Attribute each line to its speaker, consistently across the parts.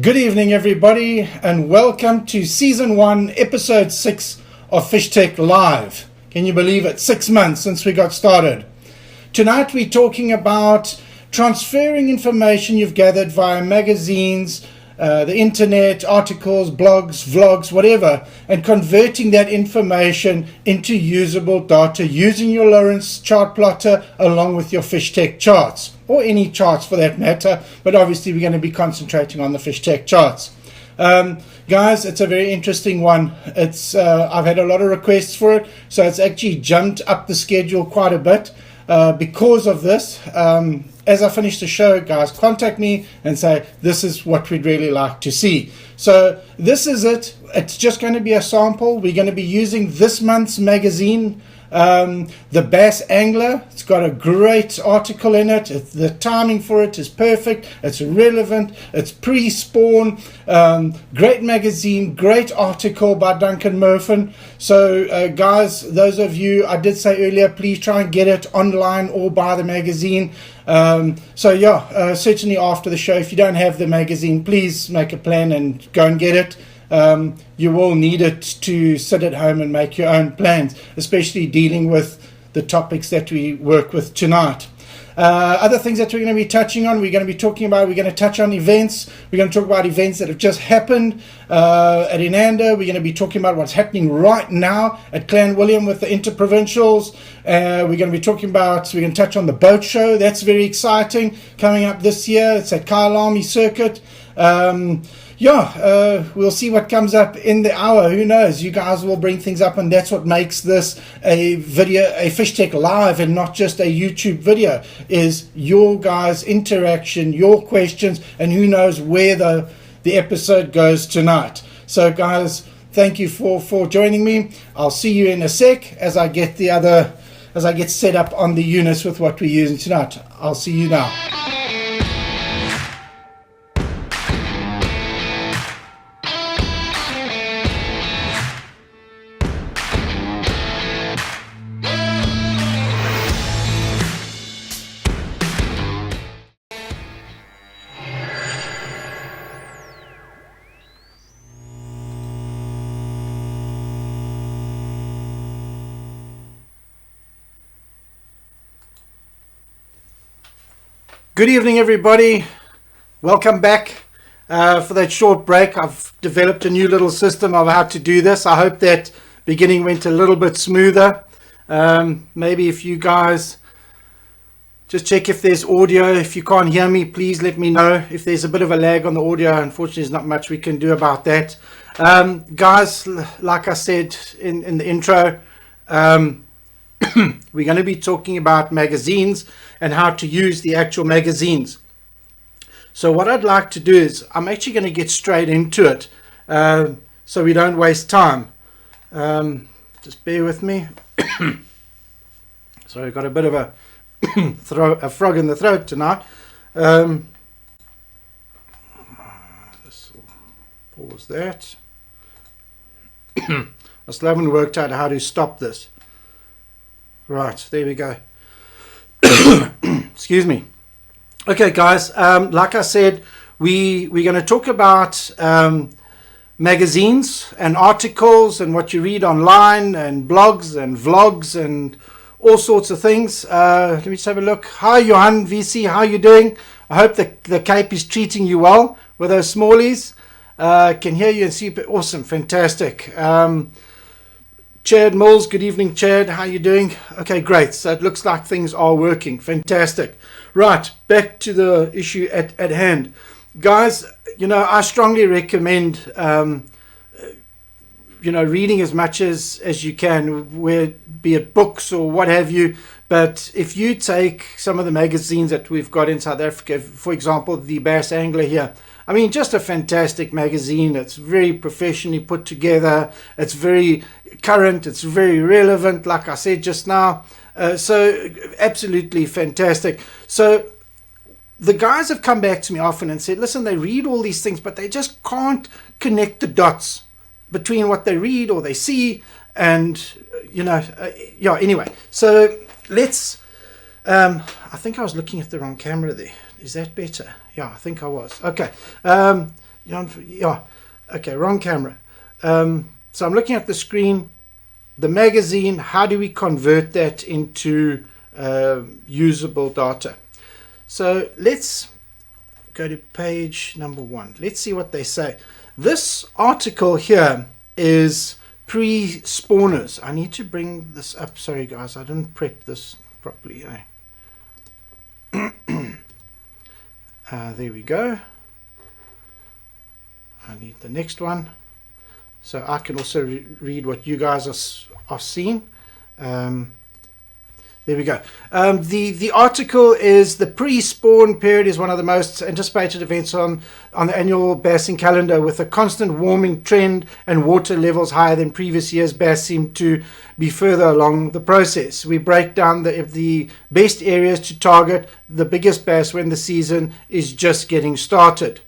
Speaker 1: Good evening, everybody, and welcome to Season 1, Episode 6 of FishTec Live. Can you believe it? 6 months since we got started. Tonight we're talking about transferring information you've gathered via magazines, the internet, articles, blogs, vlogs, whatever, and converting that information into usable data using your Lawrence chart plotter along with your FishTec charts, or any charts for that matter, but obviously we're going to be concentrating on the FishTec charts. Guys, it's a very interesting one. I've had a lot of requests for it, so it's actually jumped up the schedule quite a bit because of this. As I finish the show, guys, contact me and say, this is what we'd really like to see. So this is it. It's just going to be a sample. We're going to be using this month's magazine, the Bass Angler. It's got a great article in it. The timing for it is perfect. It's relevant. It's pre-spawn. Great magazine, great article by Duncan Murphin. So guys, those of you, I did say earlier, please try and get it online or buy the magazine. Certainly after the show, if you don't have the magazine, please make a plan and go and get it. You will need it to sit at home and make your own plans, especially dealing with the topics that we work with tonight. Other things that we're going to be touching on, we're going to touch on events. We're going to talk about events that have just happened at Inanda. We're going to be talking about what's happening right now at Clan William with the Interprovincials. We're going to touch on the boat show. That's very exciting, coming up this year. It's at Kyalami Circuit. We'll see what comes up in the hour. Who knows? You guys will bring things up, and that's what makes this a FishTec Live and not just a YouTube video, is your guys' interaction, your questions, and who knows where the episode goes tonight. So guys, thank you for joining me. I'll see you in a sec as I get set up on the units with what we're using tonight. I'll see you now. Good evening, everybody. Welcome back for that short break. I've developed a new little system of how to do this. I hope that beginning went a little bit smoother. Maybe if you guys just check if there's audio. If you can't hear me, please let me know. If there's a bit of a lag on the audio, unfortunately, there's not much we can do about that. Guys, like I said in the intro, we're going to be talking about magazines and how to use the actual magazines. So what I'd like to do is, I'm actually going to get straight into it so we don't waste time. Just bear with me. Sorry, I've got a bit of a frog in the throat tonight. Just pause that. I still haven't worked out how to stop this. Right, there we go. Excuse me. Okay, guys, like I said, we're going to talk about magazines and articles and what you read online and blogs and vlogs and all sorts of things. Let me just have a look. Hi, Johan VC, how are you doing? I hope the Cape is treating you well with those smallies. Can hear you and see you. Awesome, fantastic. Chad Mills, good evening, Chad. How are you doing? Okay, great. So it looks like things are working. Fantastic. Right, back to the issue at hand. Guys, I strongly recommend, reading as much as you can, be it books or what have you. But if you take some of the magazines that we've got in South Africa, for example, the Bass Angler here, I mean, just a fantastic magazine. It's very professionally put together. It's very current. It's very relevant, like I said just now. So absolutely fantastic. So the guys have come back to me often and said, listen, they read all these things, but they just can't connect the dots between what they read or they see. And, anyway. So let's, I think I was looking at the wrong camera there. Is that better? Yeah, I think I was. Okay. Yeah, okay, wrong camera. So I'm looking at the screen, the magazine. How do we convert that into usable data? So let's go to page number 1. Let's see what they say. This article here is pre-spawners. I need to bring this up. Sorry guys, I didn't prep this properly. There we go. I need the next one so I can also read what you guys are seeing. There we go. The article is the pre-spawn period is one of the most anticipated events on the annual bassing calendar. With a constant warming trend and water levels higher than previous years, bass seem to be further along the process. We break down the best areas to target the biggest bass when the season is just getting started.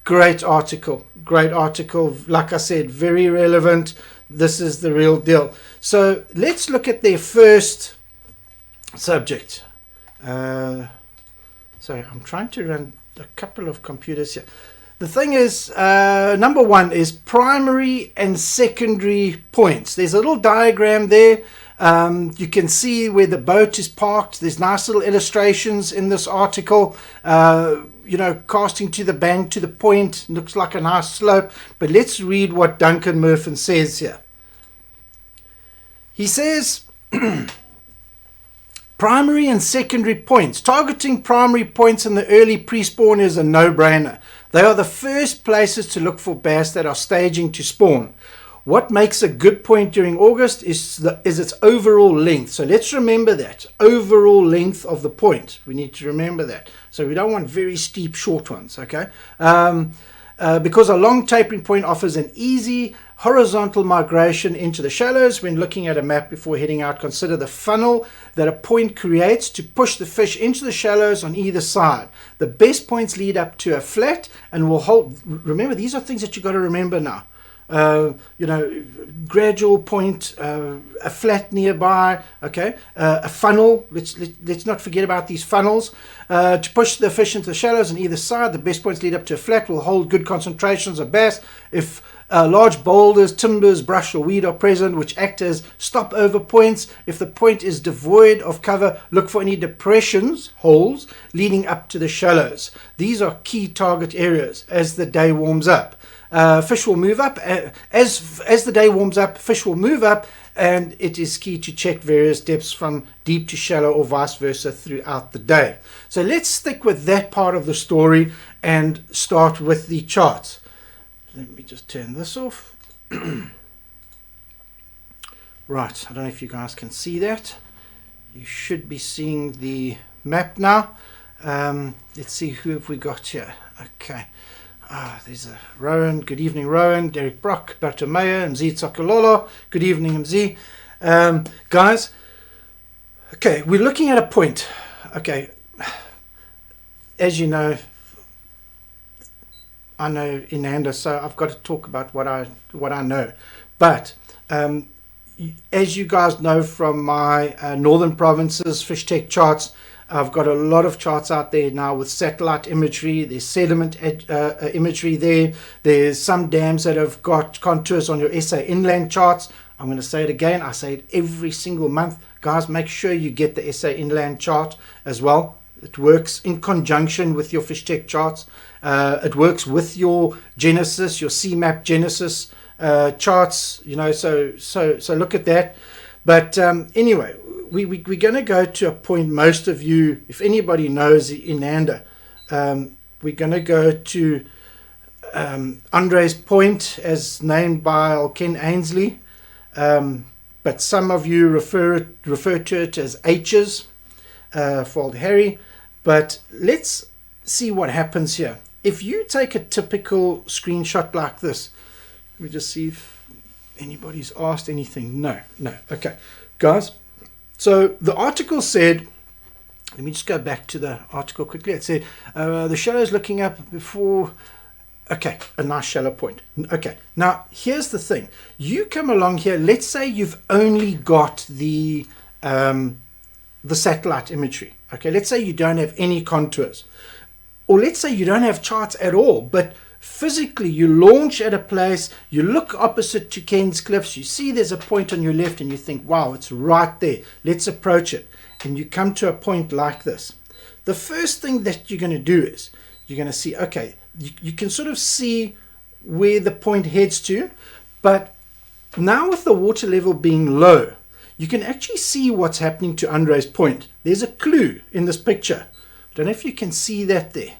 Speaker 1: Great article. Great article. Like I said, very relevant. This is the real deal. So let's look at their first subject. Sorry, I'm trying to run a couple of computers here. The thing is, number 1 is primary and secondary points. There's a little diagram there. You can see where the boat is parked. There's nice little illustrations in this article. Casting to the bank, to the point, looks like a nice slope. But let's read what Duncan Murphy says here. He says, primary and secondary points. Targeting primary points in the early pre-spawn is a no-brainer. They are the first places to look for bass that are staging to spawn. What makes a good point during August is its overall length. So let's remember that. Overall length of the point. We need to remember that. So we don't want very steep, short ones, okay? Because a long tapering point offers an easy horizontal migration into the shallows. When looking at a map before heading out, consider the funnel that a point creates to push the fish into the shallows on either side. The best points lead up to a flat and will hold. Remember, these are things that you've got to remember now. Gradual point, a flat nearby, okay, a funnel. Let's not forget about these funnels to push the fish into the shallows on either side. The best points lead up to a flat, will hold good concentrations of bass. If large boulders, timbers, brush or weed are present, which act as stopover points. If the point is devoid of cover, look for any depressions, holes, leading up to the shallows. These are key target areas as the day warms up. Fish will move up. As the day warms up, fish will move up, and it is key to check various depths from deep to shallow or vice versa throughout the day. So let's stick with that part of the story and start with the charts. Let me just turn this off. Right, I don't know if you guys can see that. You should be seeing the map now. Let's see who have we got here. Okay. There's a Rowan. Good evening, Rowan. Derek Brock, Bartomeu, Mz Tsakololo. Good evening, Mz. Guys, okay, we're looking at a point. Okay, as you know, I know Inanda, so I've got to talk about what I know. But as you guys know from my Northern Provinces FishTec charts, I've got a lot of charts out there now with satellite imagery. There's sediment imagery there. There's some dams that have got contours on your SA inland charts. I'm going to say it again. I say it every single month. Guys, make sure you get the SA inland chart as well. It works in conjunction with your FishTec charts. It works with your Genesis, your CMAP Genesis charts. So look at that. But anyway, we're going to go to a point. Most of you, if anybody knows Inanda, we're going to go to Andre's Point, as named by Ken Ainsley. But some of you refer to it as H's for Old Harry. But let's see what happens here. If you take a typical screenshot like this, let me just see if anybody's asked anything. No. Okay, guys. So the article said, let me just go back to the article quickly. It said, the shallow's looking up before, okay, a nice shallow point. Okay, now here's the thing. You come along here, let's say you've only got the satellite imagery. Okay, let's say you don't have any contours. Or let's say you don't have charts at all, but physically you launch at a place, you look opposite to Ken's Cliffs, you see there's a point on your left and you think, wow, it's right there, let's approach it. And you come to a point like this. The first thing that you're going to do is you're going to see, okay, you can sort of see where the point heads to, but now with the water level being low, you can actually see what's happening to Andre's point. There's a clue in this picture. I don't know if you can see that there.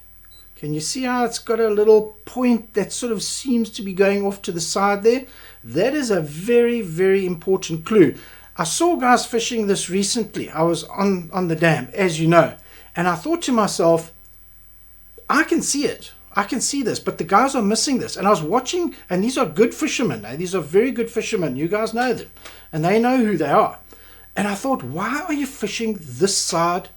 Speaker 1: Can you see how it's got a little point that sort of seems to be going off to the side there? That is a very, very important clue. I saw guys fishing this recently. I was on the dam, as you know, and I thought to myself, I can see it. I can see this, but the guys are missing this. And I was watching, and these are good fishermen. These are very good fishermen. You guys know them, and they know who they are. And I thought, why are you fishing this side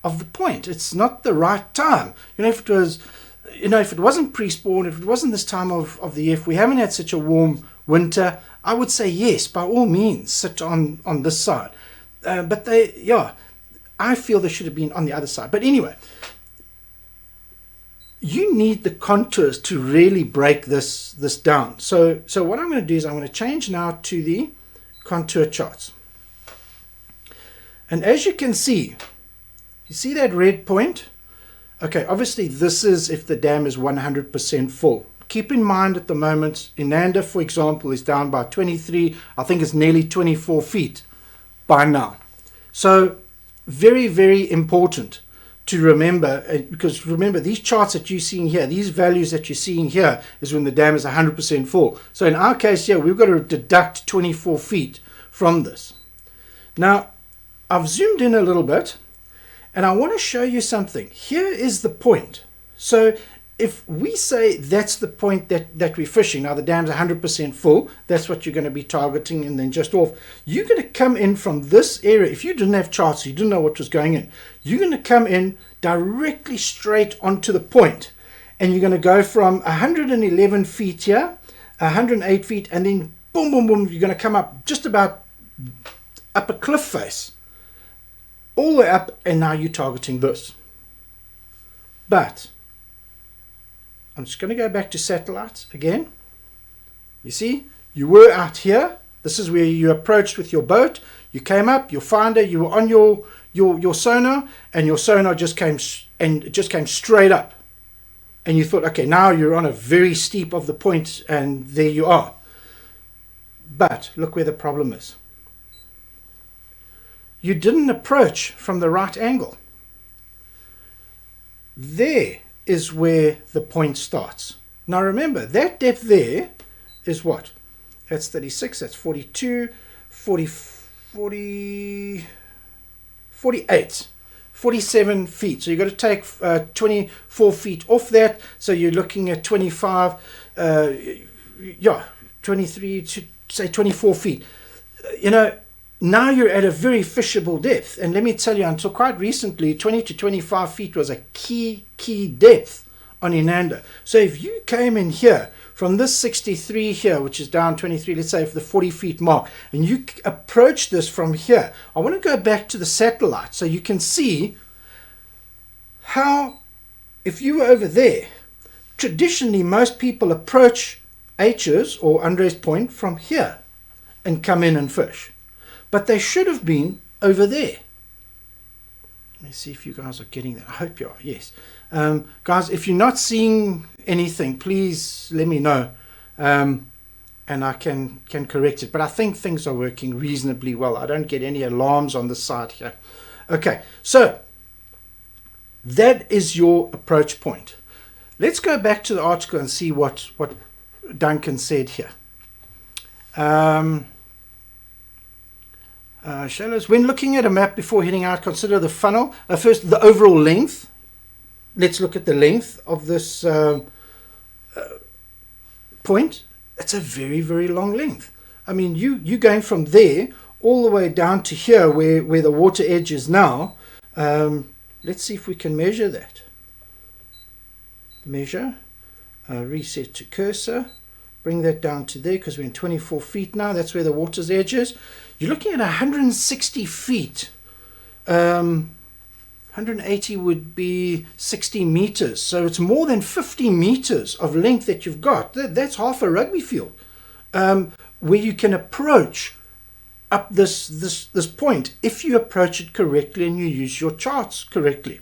Speaker 1: of the point? It's not the right time. If it was, if it wasn't pre-spawn, if it wasn't this time of the year, if we haven't had such a warm winter, I would say yes, by all means, sit on this side. But I feel they should have been on the other side. But anyway, you need the contours to really break this down. So what I'm going to do is I'm going to change now to the contour charts. And as you can see, you see that red point? Okay, obviously this is if the dam is 100% full. Keep in mind at the moment, Inanda, for example, is down by 23, I think it's nearly 24 feet by now. So very, very important to remember, because remember these charts that you're seeing here, these values that you're seeing here is when the dam is 100% full. So in our case here, we've got to deduct 24 feet from this. Now, I've zoomed in a little bit, and I want to show you something. Here is the point. So if we say that's the point that we're fishing, now the dam's 100% full, that's what you're going to be targeting and then just off. You're going to come in from this area. If you didn't have charts, you didn't know what was going in, you're going to come in directly straight onto the point. And you're going to go from 111 feet here, 108 feet, and then boom, boom, boom, you're going to come up just about up a cliff face. All the way up, and now you're targeting this. But I'm just going to go back to satellite again. You see, you were out here. This is where you approached with your boat. You came up, your finder, you were on your sonar, and your sonar just came straight up. And you thought, okay, now you're on a very steep of the point, and there you are. But look where the problem is. You didn't approach from the right angle. There is where the point starts. Now remember, that depth there is what? That's 36, that's 42, 40, 48, 47 feet. So you've got to take 24 feet off that. So you're looking at 25, 23 to say 24 feet. Now you're at a very fishable depth. And let me tell you, until quite recently, 20 to 25 feet was a key depth on Inanda. So if you came in here from this 63 here, which is down 23, let's say for the 40 feet mark, and you approach this from here, I want to go back to the satellite so you can see how, if you were over there, traditionally most people approach H's or Andre's point from here and come in and fish. But they should have been over there. Let me see if you guys are getting that. I hope you are, yes. Guys, if you're not seeing anything, please let me know. And I can correct it. But I think things are working reasonably well. I don't get any alarms on the side here. Okay, so that is your approach point. Let's go back to the article and see what Duncan said here. Shallows. When looking at a map before heading out, consider the funnel. First, the overall length. Let's look at the length of this point. It's a very, very long length. I mean, you're going from there all the way down to here where the water edge is now. Let's see if we can measure that. Measure. Reset to cursor. Bring that down to there because we're in 24 feet now. That's where the water's edge is. You're looking at 160 feet 180 would be 60 meters. So it's more than 50 meters of length that you've got. That's half a rugby field, where you can approach up this point if you approach it correctly and you use your charts correctly.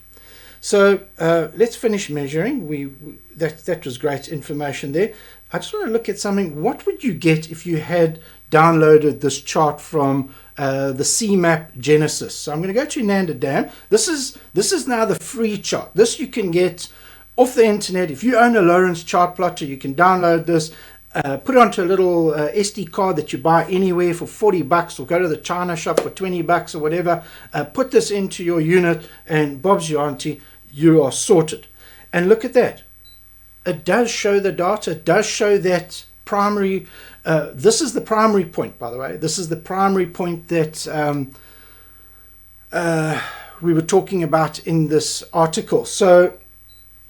Speaker 1: So let's finish measuring. That was great information there. I just want to look at something. What would you get if you had downloaded this chart from the CMAP Genesis? So I'm going to go to Nanda Dam. This is now the free chart. This you can get off the internet. If you own a Lawrence chart plotter, you can download this, put it onto a little SD card that you buy anywhere for $40, or go to the China shop for $20 or whatever. Put this into your unit, and Bob's your auntie, you are sorted. And look at that. It does show the data. It does show that primary. This is the primary point, by the way. This is the primary point that we were talking about in this article. So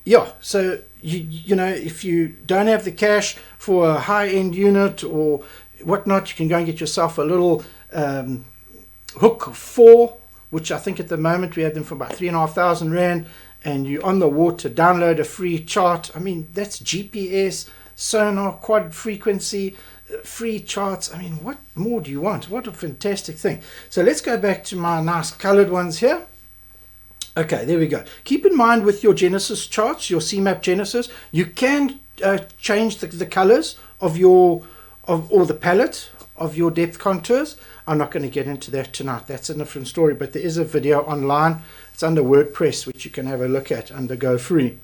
Speaker 1: yeah, so you know, if you don't have the cash for a high-end unit or whatnot, you can go and get yourself a little Hook 4, which I think at the moment we have them for about 3,500 Rand, and you're on the water. Download a free chart. I mean, that's GPS, sonar, quad frequency, free charts. I mean, what more do you want? What a fantastic thing. So let's go back to my nice colored ones here. Okay, there we go. Keep in mind with your Genesis charts, your CMAP Genesis, you can change the colors of or the palette of your depth contours. I'm not going to get into that tonight. That's a different story, but there is a video online. It's under WordPress, which you can have a look at under Go Free.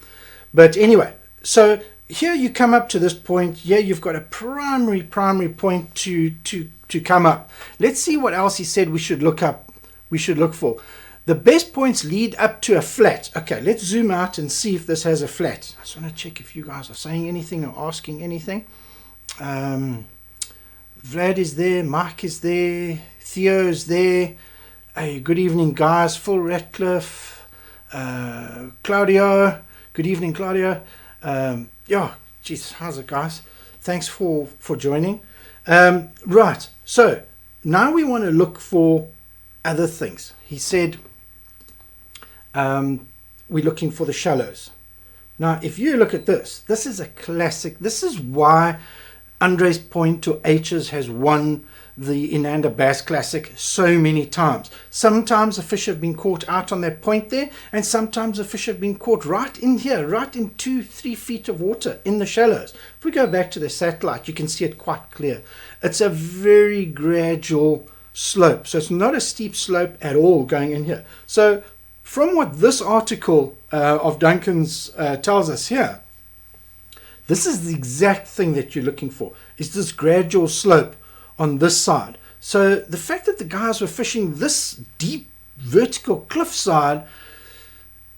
Speaker 1: But anyway, so here you come up to this point. Yeah, you've got a primary point to come up. Let's see what else he said we should look for. The best points lead up to a flat. Okay, let's zoom out and see if this has a flat. I just want to check if you guys are saying anything or asking anything. Vlad is there, Mike is there, Theo is there. Hey, good evening, guys. Phil Ratcliffe, Claudio. Good evening, Claudio. Yeah, geez, how's it, guys? Thanks for joining. Right, so now we want to look for other things. He said we're looking for the shallows. Now, if you look at this is a classic. This is why Andres Point to H's has won the Inanda Bass Classic so many times. Sometimes the fish have been caught out on that point there, and sometimes the fish have been caught right in here, right in 2-3 feet of water in the shallows. If we go back to the satellite, you can see it quite clear. It's a very gradual slope, so it's not a steep slope at all going in here. So from what this article of Duncan's tells us here, this is the exact thing that you're looking for, is this gradual slope on this side. So the fact that the guys were fishing this deep vertical cliffside,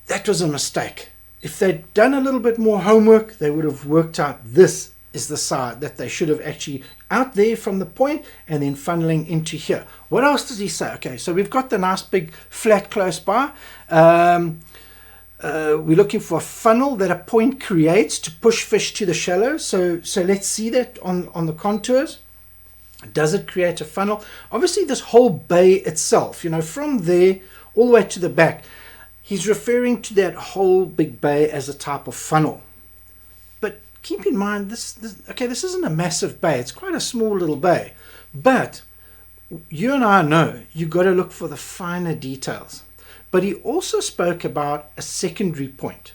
Speaker 1: that was a mistake. If they'd done a little bit more homework, they would have worked out this is the side that they should have actually out there from the point and then funneling into here. What else does he say? Okay, so we've got the nice big flat close by. We're looking for a funnel that a point creates to push fish to the shallow. So let's see that on the contours. Does it create a funnel? Obviously this whole bay itself, you know, from there all the way to the back, he's referring to that whole big bay as a type of funnel. But keep in mind, this isn't a massive bay. It's quite a small little bay. But you and I know you've got to look for the finer details. But he also spoke about a secondary point.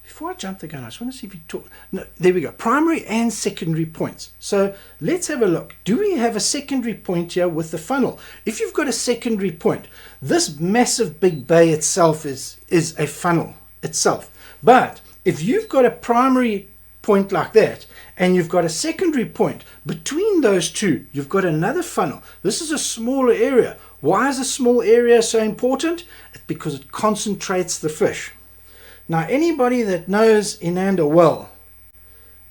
Speaker 1: Before I jump the gun, I just want to see if you talk. No, there we go. Primary and secondary points. So let's have a look. Do we have a secondary point here with the funnel? If you've got a secondary point, this massive big bay itself is a funnel itself. But if you've got a primary point like that, and you've got a secondary point between those two, you've got another funnel. This is a smaller area. Why is a small area so important? It's because it concentrates the fish. Now, anybody that knows Inanda well,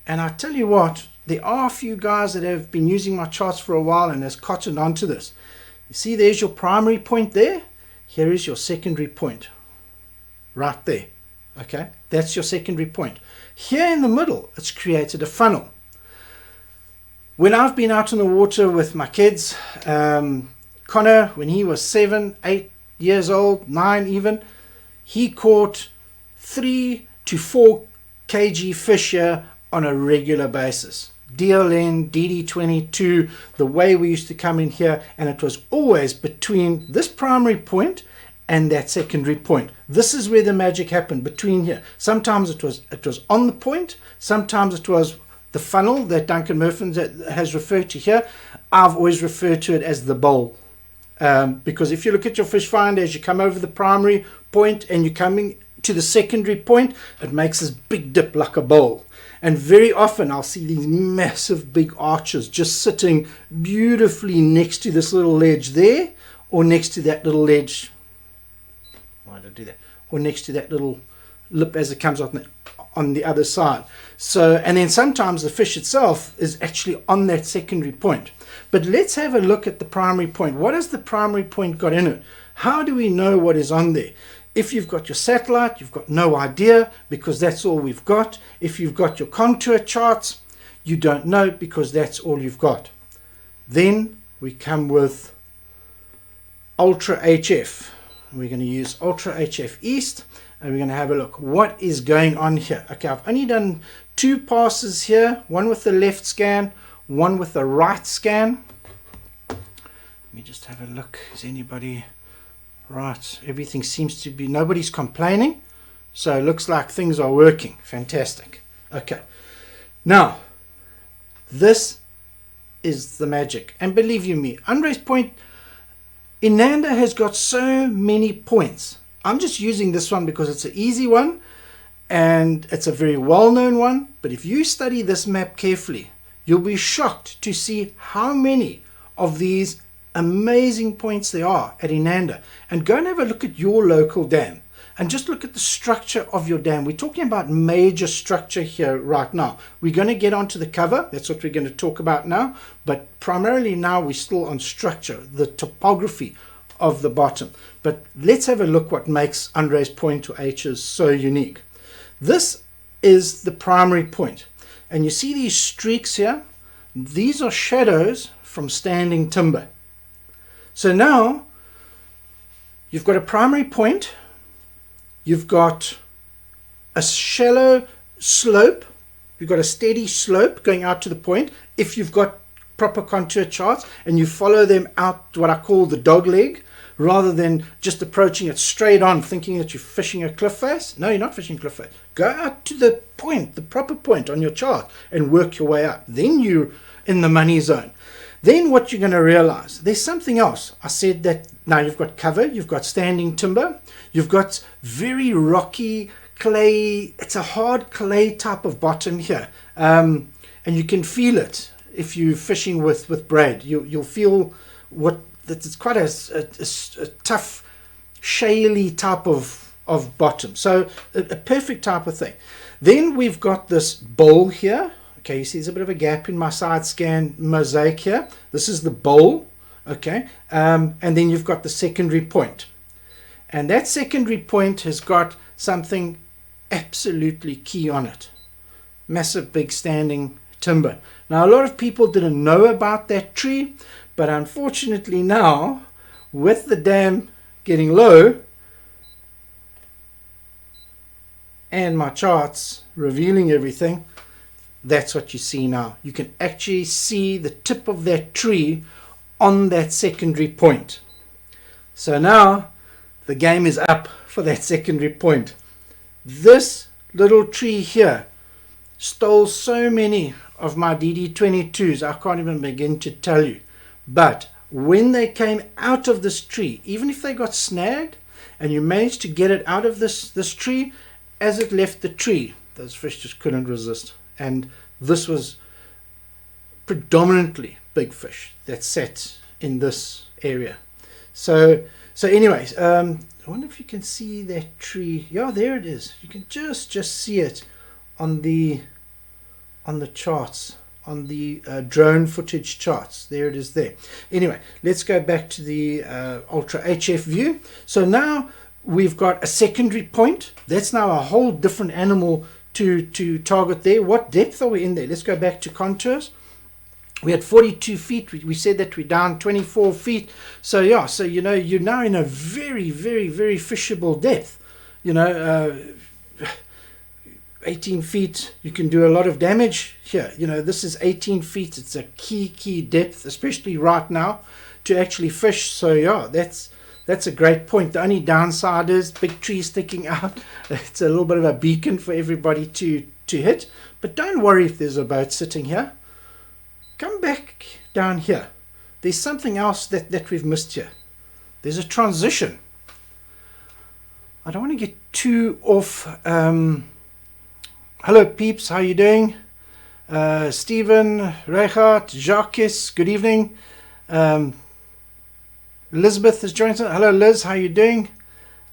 Speaker 1: and I tell you what, there are a few guys that have been using my charts for a while and has cottoned onto this. You see, there's your primary point there. Here is your secondary point. Right there. Okay, that's your secondary point. Here in the middle, it's created a funnel. When I've been out on the water with my kids, Connor, when he was 7, 8 years old, 9 even, he caught 3 to 4 kg fish here on a regular basis. DLN, DD22, the way we used to come in here, and it was always between this primary point and that secondary point. This is where the magic happened, between here. Sometimes it was on the point, sometimes it was the funnel that Duncan Murphy has referred to here. I've always referred to it as the bowl, because if you look at your fish finder as you come over the primary point and you're coming to the secondary point, it makes this big dip like a bowl. And very often I'll see these massive big arches just sitting beautifully next to this little ledge there, or next to that little ledge. Why did I do that? Or next to that little lip as it comes on the other side. So, and then sometimes the fish itself is actually on that secondary point. But let's have a look at the primary point. What has the primary point got in it? How do we know what is on there? If you've got your satellite, you've got no idea, because that's all we've got. If you've got your contour charts, you don't know, because that's all you've got. Then we come with Ultra HF. We're going to use Ultra HF East, and we're going to have a look. What is going on here? Okay, I've only done 2 passes here, one with the left scan, one with the right scan. Let me just have a look. Is anybody... Right, everything seems to be, nobody's complaining, so it looks like things are working. Fantastic. Okay, now this is the magic, and believe you me, Andre's point, Inanda has got so many points. I'm just using this one because it's an easy one and it's a very well-known one, but if you study this map carefully, you'll be shocked to see how many of these amazing points there are at Inanda. And go and have a look at your local dam and just look at the structure of your dam. We're talking about major structure here right now. We're going to get onto the cover, that's what we're going to talk about now, but primarily now we're still on structure, the topography of the bottom. But let's have a look what makes Andre's point or H's so unique. This is the primary point, and you see these streaks here, these are shadows from standing timber. So now you've got a primary point, you've got a shallow slope, you've got a steady slope going out to the point. If you've got proper contour charts and you follow them out to what I call the dog leg, rather than just approaching it straight on thinking that you're fishing a cliff face. No, you're not fishing a cliff face. Go out to the point, the proper point on your chart, and work your way up. Then you're in the money zone. Then what you're going to realize, there's something else. I said that now you've got cover, you've got standing timber, you've got very rocky clay. It's a hard clay type of bottom here, and you can feel it if you're fishing with braid. You'll feel that it's quite a tough, shaly type of bottom. So a perfect type of thing. Then we've got this bowl here. Okay, you see there's a bit of a gap in my side scan mosaic here. This is the bowl, okay, and then you've got the secondary point. And that secondary point has got something absolutely key on it. Massive big standing timber. Now a lot of people didn't know about that tree, but unfortunately now, with the dam getting low, and my charts revealing everything, that's what you see now. You can actually see the tip of that tree on that secondary point. So now the game is up for that secondary point. This little tree here stole so many of my DD22s, I can't even begin to tell you. But when they came out of this tree, even if they got snagged and you managed to get it out of this tree, as it left the tree, those fish just couldn't resist. And this was predominantly big fish that sat in this area. So anyways, I wonder if you can see that tree. Yeah, there it is. You can just see it on the charts, on the drone footage charts. There it is there. Anyway, let's go back to the Ultra HF view. So now we've got a secondary point. That's now a whole different animal to target there. What depth are we in there? Let's go back to contours. We had 42 feet. We said that we're down 24 feet. So yeah, so you know, you're now in a very, very, very fishable depth. you know, 18 feet, you can do a lot of damage here. You know, this is 18 feet. It's a key depth, especially right now, to actually fish. So yeah, that's a great point. The only downside is big tree sticking out. It's a little bit of a beacon for everybody to hit. But don't worry if there's a boat sitting here. Come back down here. There's something else that we've missed here. There's a transition. I don't want to get too off. Hello peeps, how you doing? Stephen, Reichardt, Jacques, good evening. Elizabeth has joined us. Hello Liz, how you doing?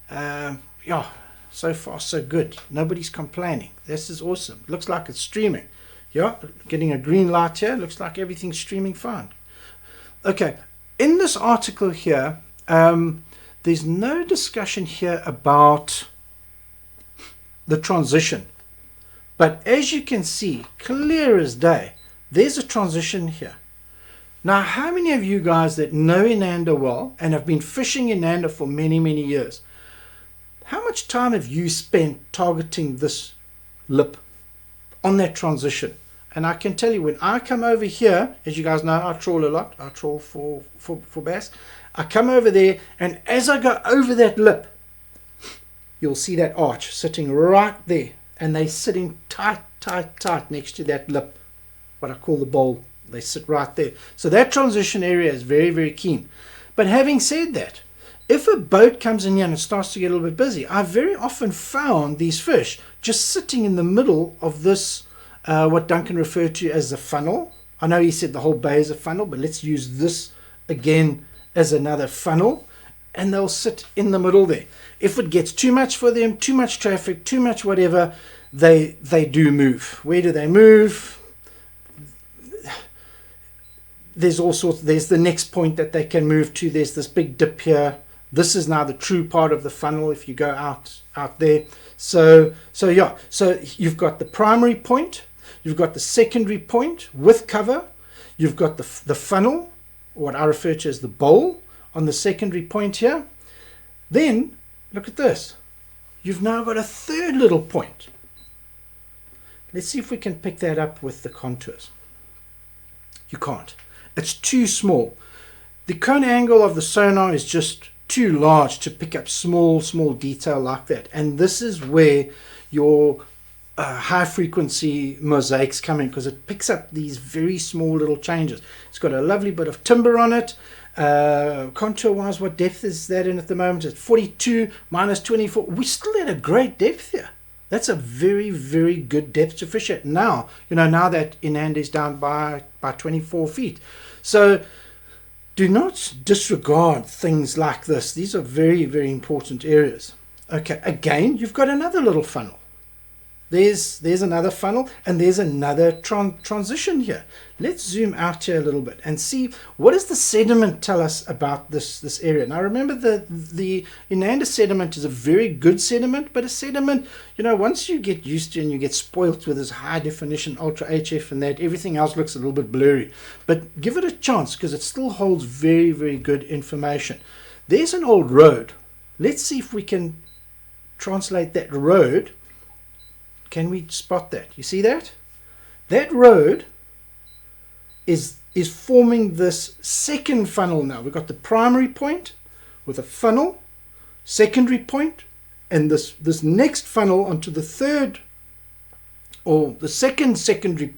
Speaker 1: Yeah, so far so good. Nobody's complaining. This is awesome. Looks like it's streaming. Yeah, getting a green light here. Looks like everything's streaming fine. Okay, in this article here, there's no discussion here about the transition. But as you can see, clear as day, there's a transition here. Now, how many of you guys that know Inanda well and have been fishing Inanda for many, many years, how much time have you spent targeting this lip on that transition? And I can tell you, when I come over here, as you guys know, I trawl a lot. I trawl for bass. I come over there, and as I go over that lip, you'll see that arch sitting right there. And they're sitting tight next to that lip, what I call the bowl. They sit right there. So that transition area is very, very keen. But having said that, if a boat comes in here and it starts to get a little bit busy, I've very often found these fish just sitting in the middle of this, what Duncan referred to as the funnel. I know he said the whole bay is a funnel, but let's use this again as another funnel. And they'll sit in the middle there. If it gets too much for them, too much traffic, too much whatever, they do move. Where do they move? There's all sorts. There's the next point that they can move to. There's this big dip here. This is now the true part of the funnel if you go out there. So yeah. So you've got the primary point. You've got the secondary point with cover. You've got the funnel, or what I refer to as the bowl, on the secondary point here. Then look at this. You've now got a third little point. Let's see if we can pick that up with the contours. You can't. It's too small. The cone angle of the sonar is just too large to pick up small detail like that. And this is where your high frequency mosaics come in, because it picks up these very small little changes. It's got a lovely bit of timber on it. Contour wise, what depth is that in at the moment? It's 42 minus 24. We still at a great depth here. That's a very, very good depth to fish at now. You know, now that Inanda is down by 24 feet. So do not disregard things like this. These are very, very important areas. Okay, again, you've got another little funnel. There's another funnel, and there's another transition here. Let's zoom out here a little bit and see, what does the sediment tell us about this area. Now remember, the Inanda sediment is a very good sediment, but a sediment, you know, once you get used to and you get spoilt with this high definition ultra HF and that, everything else looks a little bit blurry. But give it a chance, because it still holds very, very good information. There's an old road. Let's see if we can translate that road. Can we spot that? You see that? That road is forming this second funnel now. We've got the primary point with a funnel, secondary point, and this next funnel onto the third, or the secondary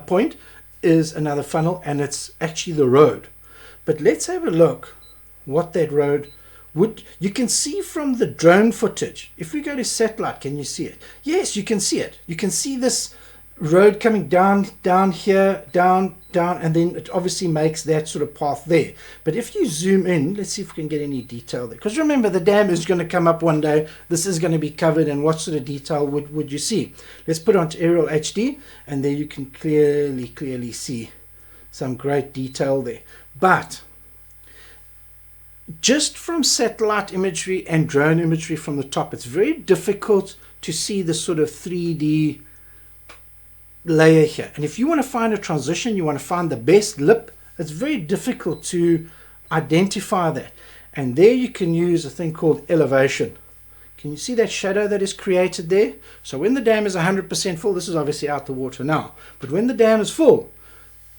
Speaker 1: point is another funnel, and it's actually the road. But let's have a look what that road would. You can see from the drone footage. If we go to satellite, can you see it? Yes, you can see it. You can see this road coming down here, down, and then it obviously makes that sort of path there. But if you zoom in, let's see if we can get any detail there. Because remember, the dam is going to come up one day. This is going to be covered, and what sort of detail would you see? Let's put it onto aerial HD, and there you can clearly see some great detail there. But just from satellite imagery and drone imagery from the top, it's very difficult to see the sort of 3D layer here. And if you want to find a transition, you want to find the best lip, it's very difficult to identify that. And there you can use a thing called elevation. Can you see that shadow that is created there? So when the dam is 100% full, this is obviously out the water now, but when the dam is full,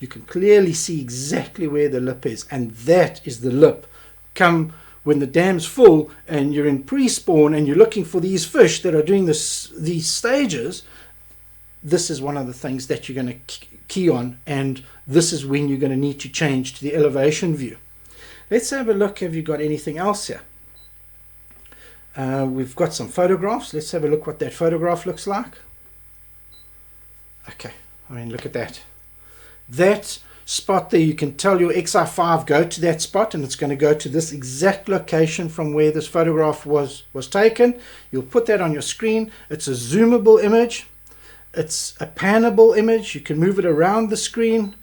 Speaker 1: you can clearly see exactly where the lip is, and that is the lip. Come when the dam's full and you're in pre-spawn and you're looking for these fish that are doing these stages, this is one of the things that you're going to key on, and this is when you're going to need to change to the elevation view. Let's have a look. Have you got anything else here? We've got some photographs. Let's have a look what that photograph looks like. Okay, I mean, look at that. That spot there, you can tell your XI5 go to that spot, and it's going to go to this exact location from where this photograph was taken. You'll put that on your screen. It's a zoomable image. It's a panable image. You can move it around the screen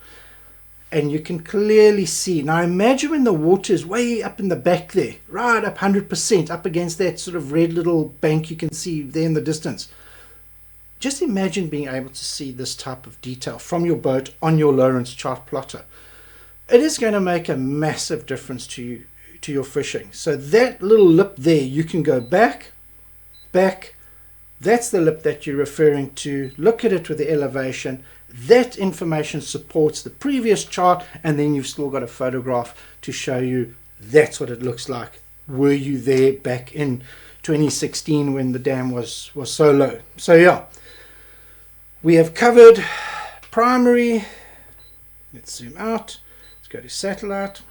Speaker 1: and you can clearly see. Now imagine when the water is way up in the back there, right up 100%, up against that sort of red little bank you can see there in the distance. Just imagine being able to see this type of detail from your boat on your Lawrence chart plotter. It is going to make a massive difference to your fishing. So that little lip there, you can go back. That's the lip that you're referring to. Look at it with the elevation. That information supports the previous chart, and then you've still got a photograph to show you that's what it looks like. Were you there back in 2016 when the dam was so low? So yeah, we have covered primary. Let's zoom out. Let's go to satellite.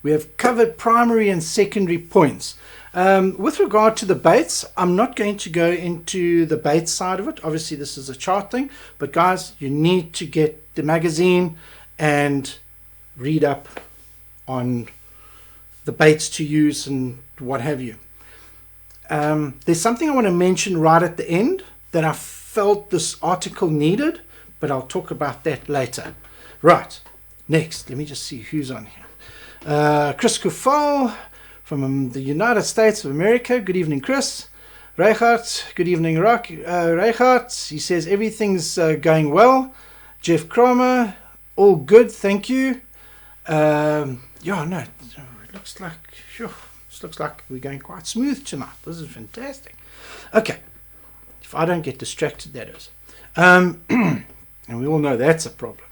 Speaker 1: We have covered primary and secondary points. With regard to the baits, I'm not going to go into the bait side of it. Obviously this is a chart thing, but guys, you need to get the magazine and read up on the baits to use and what have you. There's something I want to mention right at the end that I felt this article needed, but I'll talk about that later. Right, next, let me just see who's on here. Chris Kufal from the United States of America. Good evening, Chris. Reichardt, good evening, Reichardt. He says everything's going well. Jeff Cromer, all good, thank you. Yeah, no, it looks like, sure, this looks like we're going quite smooth tonight. This is fantastic. Okay, if I don't get distracted, that is. And we all know that's a problem.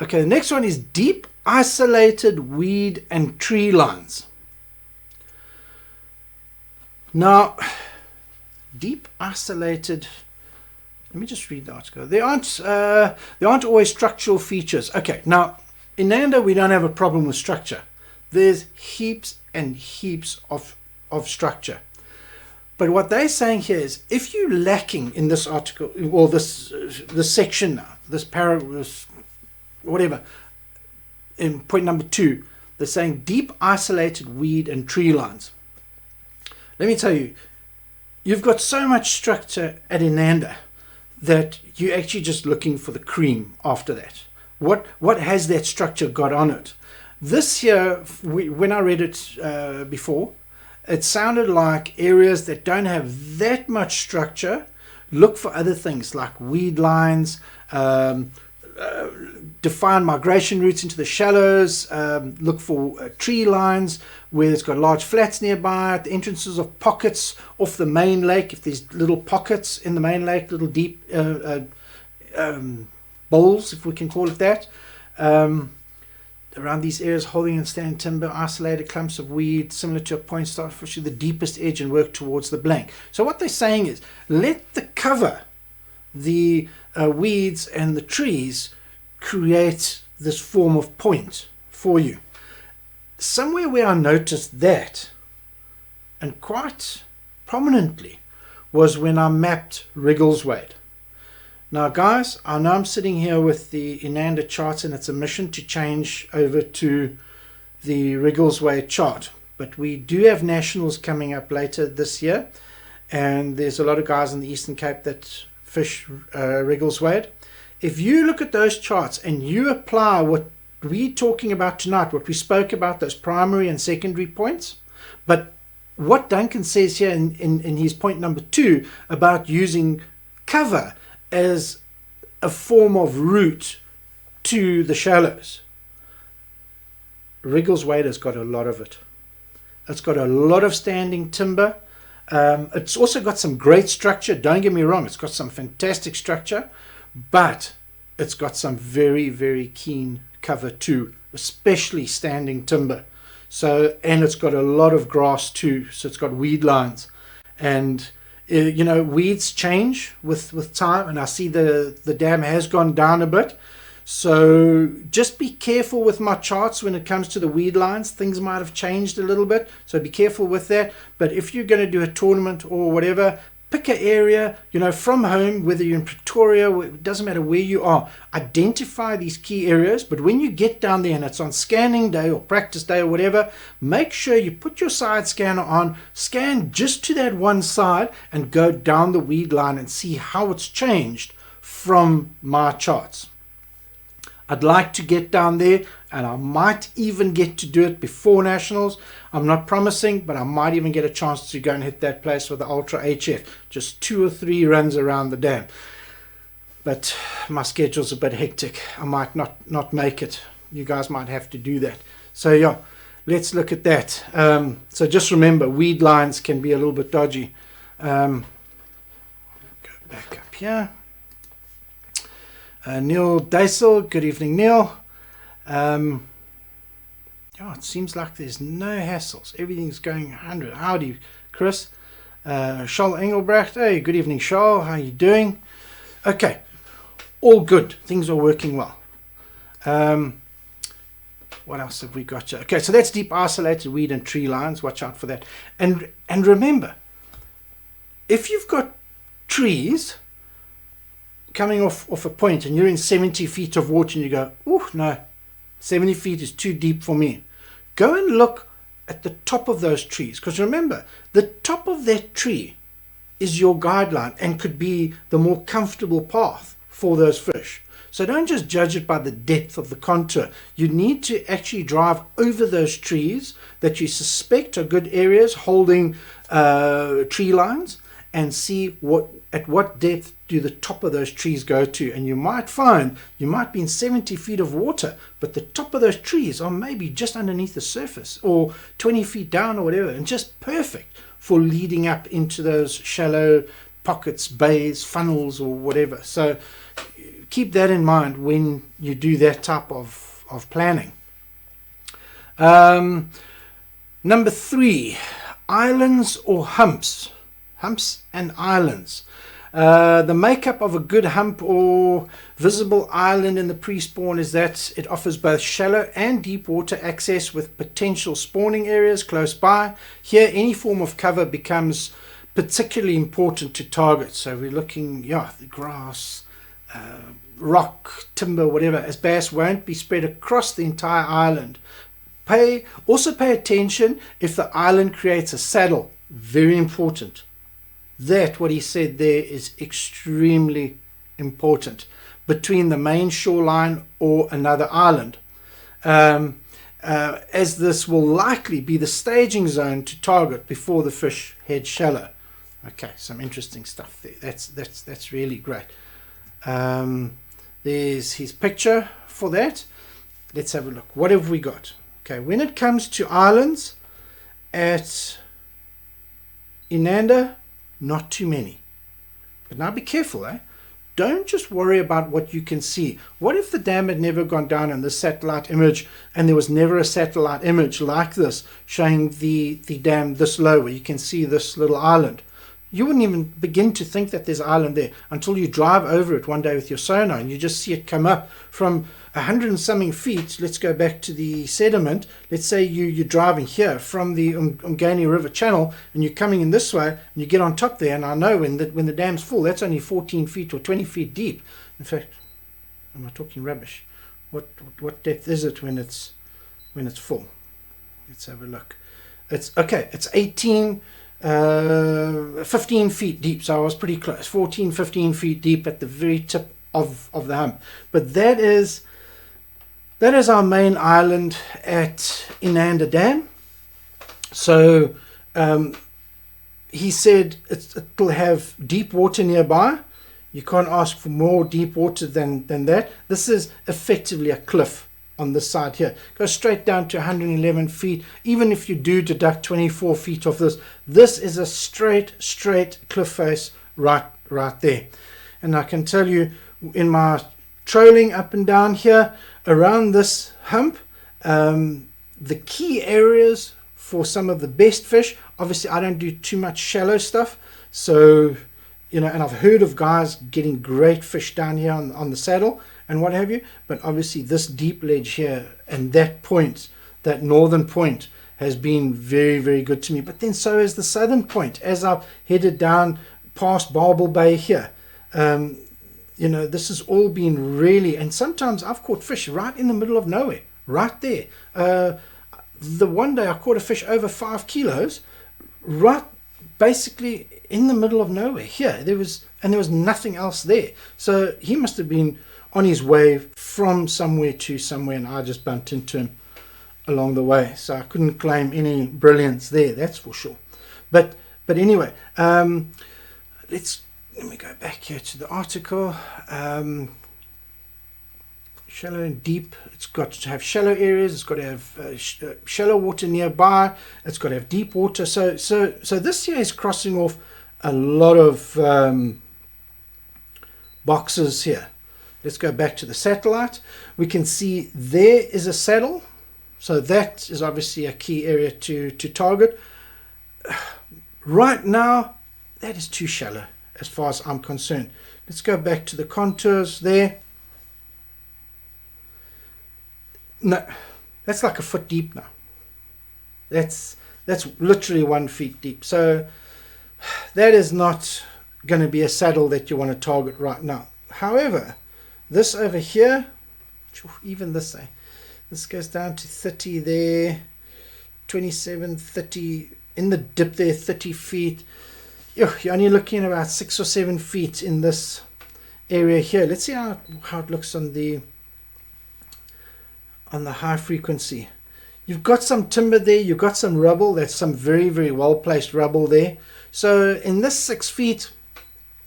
Speaker 1: Okay, the next one is deep isolated weed and tree lines. Now, deep isolated, let me just read the article. There aren't always structural features. Okay, now in Nanda we don't have a problem with structure. There's heaps and heaps of structure. But what they're saying here is, if you're lacking in this article, or this section now, this paragraph, whatever, in point number 2, they're saying deep isolated weed and tree lines. Let me tell you, you've got so much structure at Inanda that you're actually just looking for the cream after that. What has that structure got on it? This here, when I read it before, it sounded like areas that don't have that much structure. Look for other things like weed lines, define migration routes into the shallows, look for tree lines where it's got large flats nearby, at the entrances of pockets off the main lake, if there's little pockets in the main lake, little deep bowls, if we can call it that, around these areas, holding and standing timber, isolated clumps of weed, similar to a point start fishing the deepest edge and work towards the blank. So what they're saying is, let the cover, the weeds and the trees create this form of point for you. Somewhere where I noticed that, and quite prominently, was when I mapped Wriggleswade. Now guys, I know I'm sitting here with the Inanda chart and it's a mission to change over to the Wriggleswade chart, but we do have nationals coming up later this year, and there's a lot of guys in the Eastern Cape that fish Wriggleswade. If you look at those charts and you apply what we're talking about tonight, what we spoke about, those primary and secondary points, but what Duncan says here in his point number 2 about using cover as a form of route to the shallows, Wriggleswade has got a lot of it. It's got a lot of standing timber. It's also got some great structure. Don't get me wrong, it's got some fantastic structure, but it's got some very, very keen cover too, especially standing timber. So, and it's got a lot of grass too, so it's got weed lines. And you know, weeds change with time, and I see the dam has gone down a bit. So just be careful with my charts when it comes to the weed lines. Things might have changed a little bit, so be careful with that. But if you're going to do a tournament or whatever, pick an area, you know, from home, whether you're in Pretoria, it doesn't matter where you are. Identify these key areas, but when you get down there and it's on scanning day or practice day or whatever, make sure you put your side scanner on, scan just to that one side and go down the weed line and see how it's changed from my charts. I'd like to get down there, and I might even get to do it before Nationals. I'm not promising, but I might even get a chance to go and hit that place with the Ultra HF. Just 2 or 3 runs around the dam. But my schedule's a bit hectic. I might not make it. You guys might have to do that. So yeah, let's look at that. So just remember, weed lines can be a little bit dodgy. Go back up here. Neil Daisel, good evening, Neil. Yeah, it seems like there's no hassles. Everything's going 100. Howdy, Chris. Charles Engelbrecht, hey, good evening, Charles. How are you doing? Okay, all good. Things are working well. What else have we got here? Okay, so that's deep isolated weed and tree lines. Watch out for that. And remember, if you've got trees coming off a point and you're in 70 feet of water and you go, oh no, 70 feet is too deep for me, go and look at the top of those trees, because remember, the top of that tree is your guideline and could be the more comfortable path for those fish. So don't just judge it by the depth of the contour. You need to actually drive over those trees that you suspect are good areas holding tree lines, and see at what depth do the top of those trees go to. And you might find you might be in 70 feet of water, but the top of those trees are maybe just underneath the surface or 20 feet down or whatever, and just perfect for leading up into those shallow pockets, bays, funnels or whatever. So keep that in mind when you do that type of planning. Number 3, islands or humps. Humps and islands. The makeup of a good hump or visible island in the pre-spawn is that it offers both shallow and deep water access with potential spawning areas close by. Here, any form of cover becomes particularly important to target. So we're looking, the grass, rock, timber, whatever, as bass won't be spread across the entire island. Also pay attention if the island creates a saddle. Very important. That, what he said there, is extremely important between the main shoreline or another island, as this will likely be the staging zone to target before the fish head shallow. Okay, some interesting stuff there. That's really great. There's his picture for that. Let's have a look. What have we got? Okay, when it comes to islands at Inanda, not too many. But now be careful, Don't just worry about what you can see. What if the dam had never gone down in this satellite image and there was never a satellite image like this showing the dam this low where you can see this little island? You wouldn't even begin to think that there's an island there until you drive over it one day with your sonar and you just see it come up from 100 and something feet. Let's go back to the sediment. Let's say you're driving here from the Umgani River channel and you're coming in this way and you get on top there, and I know when the dam's full, that's only 14 feet or 20 feet deep. In fact, am I talking rubbish? What depth is it when it's full? Let's have a look. It's 15 feet deep, so I was pretty close. 15 feet deep at the very tip of the hump. But that is our main island at Inanda Dam. So he said it'll have deep water nearby. You can't ask for more deep water than that. This is effectively a cliff on this side here. Goes straight down to 111 feet. Even if you do deduct 24 feet off this is a straight cliff face right there. And I can tell you, in my trolling up and down here around this hump, the key areas for some of the best fish, obviously I don't do too much shallow stuff, so and I've heard of guys getting great fish down here on the saddle and what have you, but obviously this deep ledge here and that point, that northern point, has been very, very good to me. But then so is the southern point as I've headed down past Barbel Bay here. This has all been really, and sometimes I've caught fish right in the middle of nowhere, right there. The one day I caught a fish over 5 kilos, right basically in the middle of nowhere here. There was nothing else there. So he must have been on his way from somewhere to somewhere, and I just bumped into him along the way. So I couldn't claim any brilliance there, that's for sure. But anyway, let me go back here to the article. Shallow and deep, it's got to have shallow areas, it's got to have shallow water nearby, it's got to have deep water. So this here is crossing off a lot of boxes here. Let's go back to the satellite. We can see there is a saddle, so that is obviously a key area to target. Right now, that is too shallow as far as I'm concerned. Let's go back to the contours there. No, that's like a foot deep now. That's literally 1 feet deep. So that is not going to be a saddle that you want to target right now. However, this over here, even this goes down to 30 there, 27, 30 in the dip there, 30 feet. You're only looking at about 6 or 7 feet in this area here. Let's see how it looks on the high frequency. You've got some timber there, you've got some rubble. That's some very, very well placed rubble there. So in this 6 feet,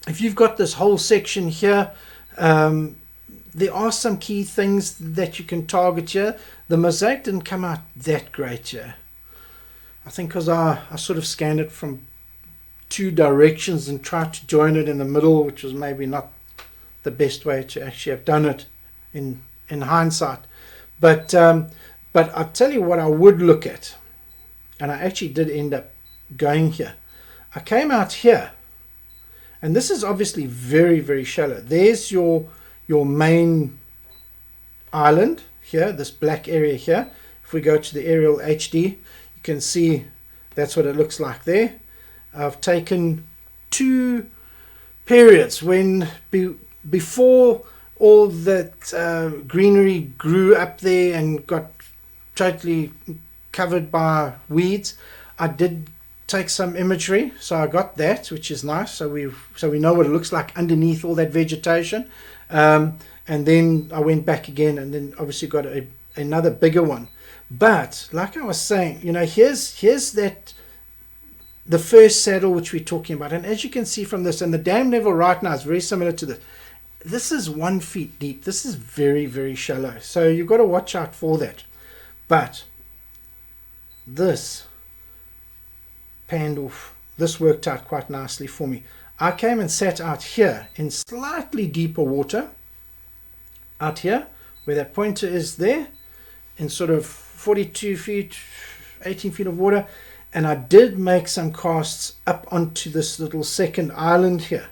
Speaker 1: if you've got this whole section here, there are some key things that you can target here. The mosaic didn't come out that great here, I think, because I sort of scanned it from 2 directions and tried to join it in the middle, which was maybe not the best way to actually have done it in hindsight. But I'll tell you what I would look at, and I actually did end up going here. I came out here, and this is obviously very, very shallow. There's your main island here, this black area here. If we go to the aerial HD, you can see that's what it looks like there. I've taken 2 periods when before all that greenery grew up there and got totally covered by weeds. I did take some imagery, so I got that, which is nice. So we know what it looks like underneath all that vegetation. And then I went back again, and then obviously got another bigger one. But like I was saying, here's the first saddle which we're talking about, and as you can see from this, and the dam level right now is very similar to this. This is 1 feet deep. This is very, very shallow. So you've got to watch out for that. But this panned off. This worked out quite nicely for me. I came and sat out here in slightly deeper water. Out here, where that pointer is there, in sort of 42 feet, 18 feet of water. And I did make some casts up onto this little second island here.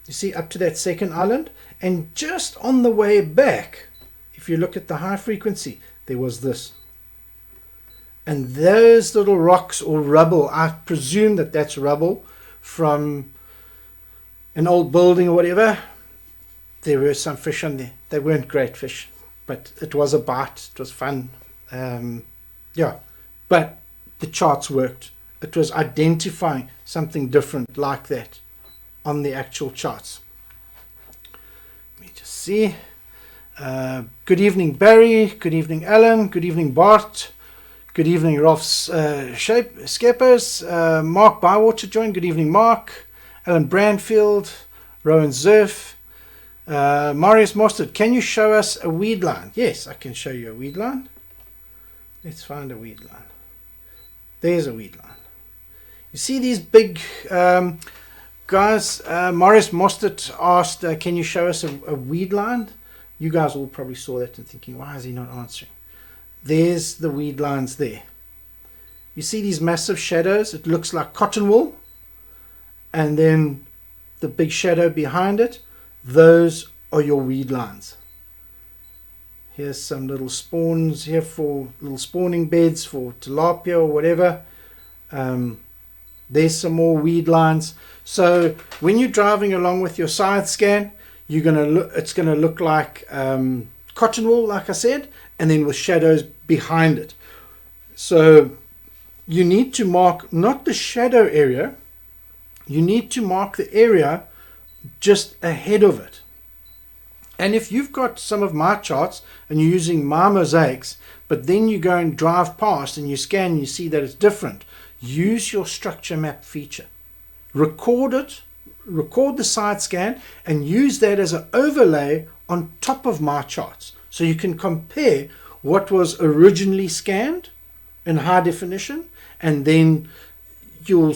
Speaker 1: You see, up to that second island, and just on the way back, if you look at the high frequency, there was this. And those little rocks or rubble, I presume that that's rubble from an old building or whatever. There were some fish on there. They weren't great fish, but it was a bite. It was fun. Yeah, but the charts worked. It was identifying something different like that on the actual charts. Let me just see. Good evening, Barry. Good evening, Alan. Good evening, Bart. Good evening, Rolf's Skeppers. Mark Bywater joined. Good evening, Mark. Alan Brandfield. Rowan Zerf. Marius Mostert, can you show us a weed line? Yes, I can show you a weed line. Let's find a weed line. There's a weed line. You see these big guys? Marius Mostert asked, can you show us a weed line? You guys all probably saw that and thinking, why is he not answering? There's the weed lines there. You see these massive shadows? It looks like cotton wool. And then the big shadow behind it, those are your weed lines. Here's some little spawns here for little spawning beds for tilapia or whatever. There's some more weed lines. So when you're driving along with your side scan, you're gonna look. It's gonna look like cotton wool, like I said, and then with shadows behind it. So you need to mark not the shadow area. You need to mark the area just ahead of it. And if you've got some of my charts and you're using my mosaics, but then you go and drive past and you scan and you see that it's different, use your structure map feature. Record it, record the side scan, and use that as an overlay on top of my charts. So you can compare what was originally scanned in high definition, and then you'll